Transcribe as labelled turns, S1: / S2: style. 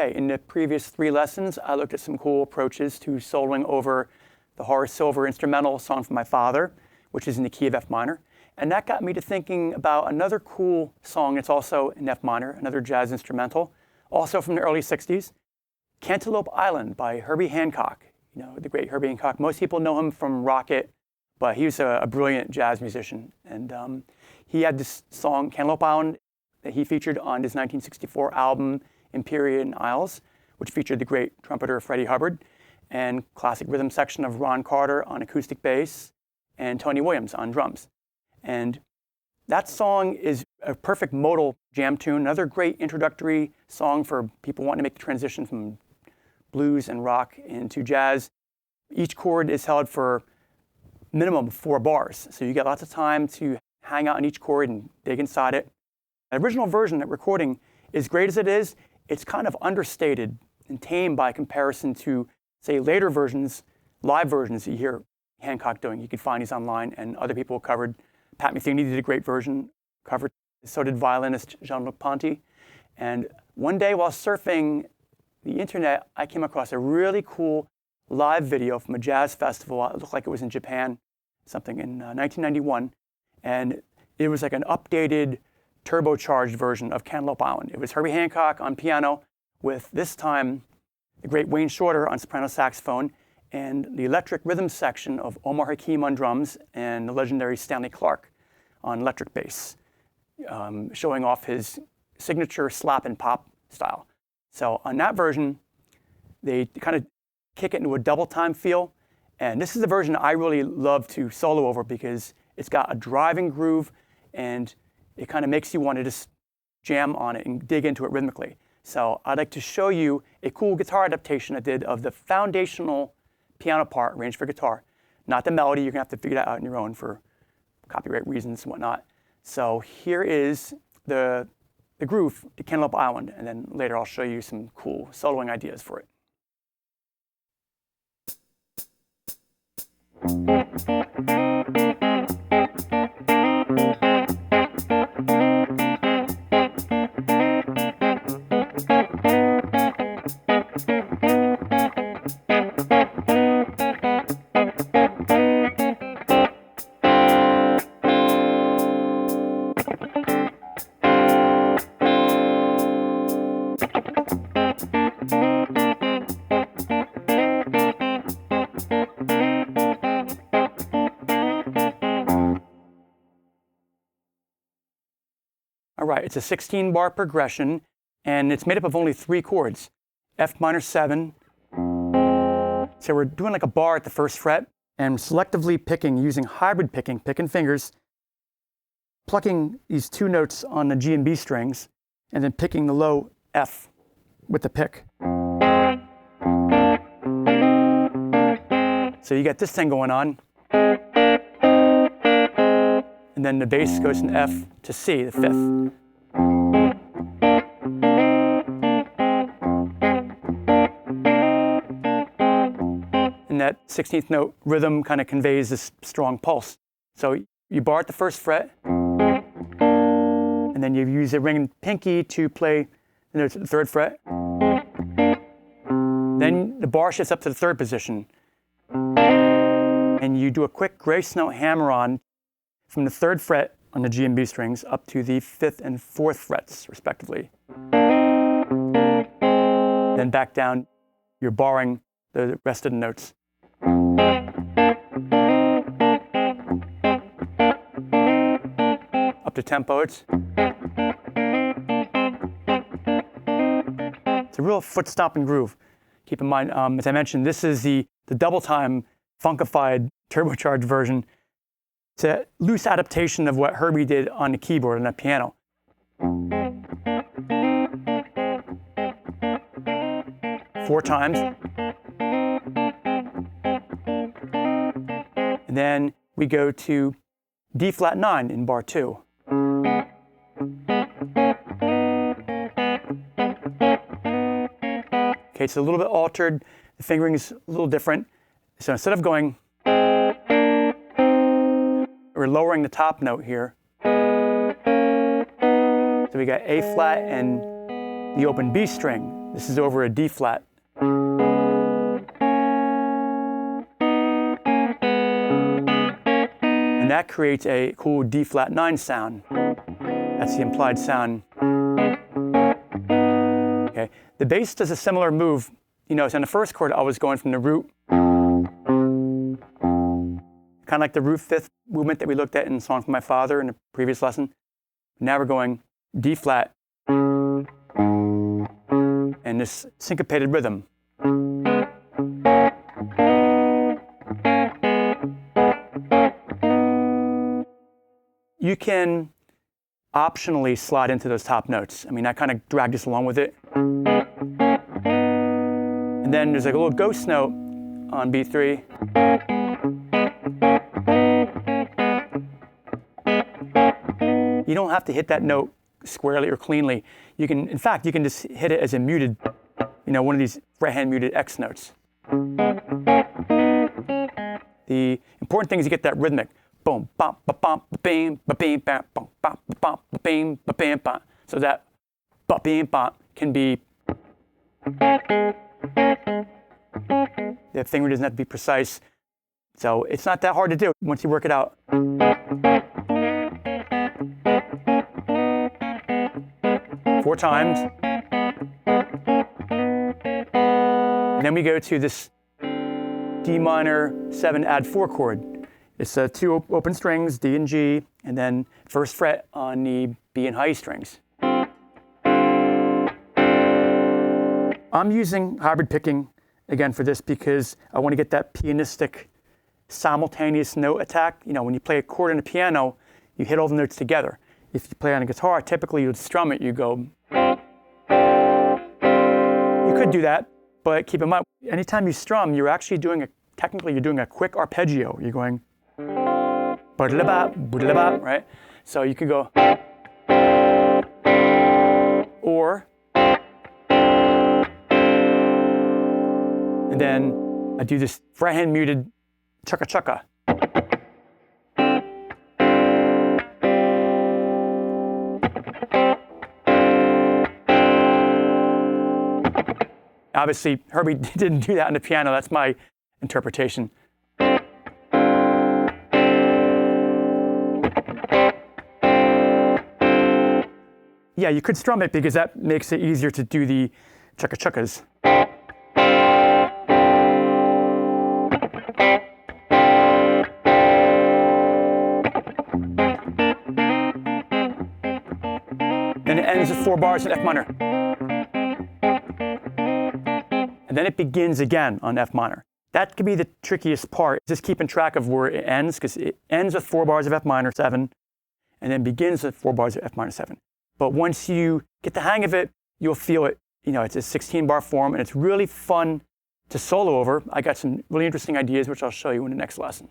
S1: Okay, in the previous 3 lessons, I looked at some cool approaches to soloing over the Horace Silver instrumental Song for My Father, which is in the key of F minor. And that got me to thinking about another cool song that's also in F minor, another jazz instrumental, also from the early 60s, Cantaloupe Island by Herbie Hancock. You know, the great Herbie Hancock. Most people know him from Rocket, but he was a brilliant jazz musician. And he had this song, Cantaloupe Island, that he featured on his 1964 album, Empyrean Isles, which featured the great trumpeter Freddie Hubbard, and classic rhythm section of Ron Carter on acoustic bass, and Tony Williams on drums. And that song is a perfect modal jam tune, another great introductory song for people wanting to make the transition from blues and rock into jazz. Each chord is held for minimum 4 bars, so you get lots of time to hang out on each chord and dig inside it. The original version, that recording, as great as it is, it's kind of understated and tame by comparison to, say, later versions, live versions that you hear Hancock doing. You can find these online, and other people covered. Pat Metheny did a great version, covered. So did violinist Jean-Luc Ponty. And one day while surfing the internet, I came across a really cool live video from a jazz festival. It looked like it was in Japan, something in 1991. And it was like an updated, turbocharged version of Cantaloupe Island. It was Herbie Hancock on piano with, this time, the great Wayne Shorter on soprano saxophone, and the electric rhythm section of Omar Hakim on drums, and the legendary Stanley Clarke on electric bass, showing off his signature slap and pop style. So on that version, they kind of kick it into a double time feel. And this is the version I really love to solo over because it's got a driving groove and it kind of makes you want to just jam on it and dig into it rhythmically. So I'd like to show you a cool guitar adaptation I did of the foundational piano part arranged for guitar. Not the melody, you're gonna have to figure that out on your own for copyright reasons and whatnot. So here is the groove to Cantaloupe Island, and then later I'll show you some cool soloing ideas for it. All right, it's a 16-bar progression, and it's made up of only 3 chords, F minor 7. So we're doing like a bar at the first fret, and selectively picking, using hybrid picking fingers, plucking these 2 notes on the G and B strings, and then picking the low F with the pick. So you got this thing going on. And then the bass goes from F to C, the 5th. And that 16th note rhythm kind of conveys this strong pulse. So you bar at the first fret, and then you use a ring and pinky to play the notes at the 3rd fret. Then the bar shifts up to the 3rd position. And you do a quick grace note hammer-on from the 3rd fret on the G and B strings up to the 5th and 4th frets, respectively. Then back down, you're barring the rest of the notes. Up to tempo, it's a real foot-stomping groove. Keep in mind, as I mentioned, this is the double-time funkified turbocharged version. It's a loose adaptation of what Herbie did on the keyboard and the piano. Four times. And then we go to D flat 9 in bar 2. Okay, it's a little bit altered. The fingering is a little different. So instead of going, we're lowering the top note here. So we got A flat and the open B string. This is over a D flat. And that creates a cool D flat 9 sound. That's the implied sound. Okay. The bass does a similar move. You notice on the first chord, I was going from the root, kind of like the root fifth movement that we looked at in Song for My Father in the previous lesson. Now we're going D flat and this syncopated rhythm. You can optionally slide into those top notes. I mean, I kind of dragged this along with it. And then there's like a little ghost note on B3. You don't have to hit that note squarely or cleanly. You can, in fact, you can just hit it as a muted, one of these fret-hand muted X notes. The important thing is you get that rhythmic. Boom, bam, ba bam, ba bam, ba bam, bam, bam, bam, bam, ba bam, ba bam, bam. So that ba bam, bam can be. The finger doesn't have to be precise. So it's not that hard to do once you work it out. Four times. And then we go to this D minor 7 add 4 chord. It's two open strings, D and G, and then first fret on the B and high strings. I'm using hybrid picking again for this because I want to get that pianistic simultaneous note attack. When you play a chord on a piano, you hit all the notes together. If you play on a guitar, typically you'd strum it, you go. You could do that, but keep in mind, anytime you strum, you're actually doing technically you're doing a quick arpeggio. You're going, right? So you could go, or, and then I do this fret hand muted chukka chukka. Obviously, Herbie didn't do that on the piano. That's my interpretation. Yeah, you could strum it because that makes it easier to do the chukka chukkas. Then it ends with 4 bars in F minor. And then it begins again on F minor. That could be the trickiest part, just keeping track of where it ends, because it ends with 4 bars of F minor 7, and then begins with 4 bars of F minor 7. But once you get the hang of it, you'll feel it. It's a 16-bar form, and it's really fun to solo over. I got some really interesting ideas, which I'll show you in the next lesson.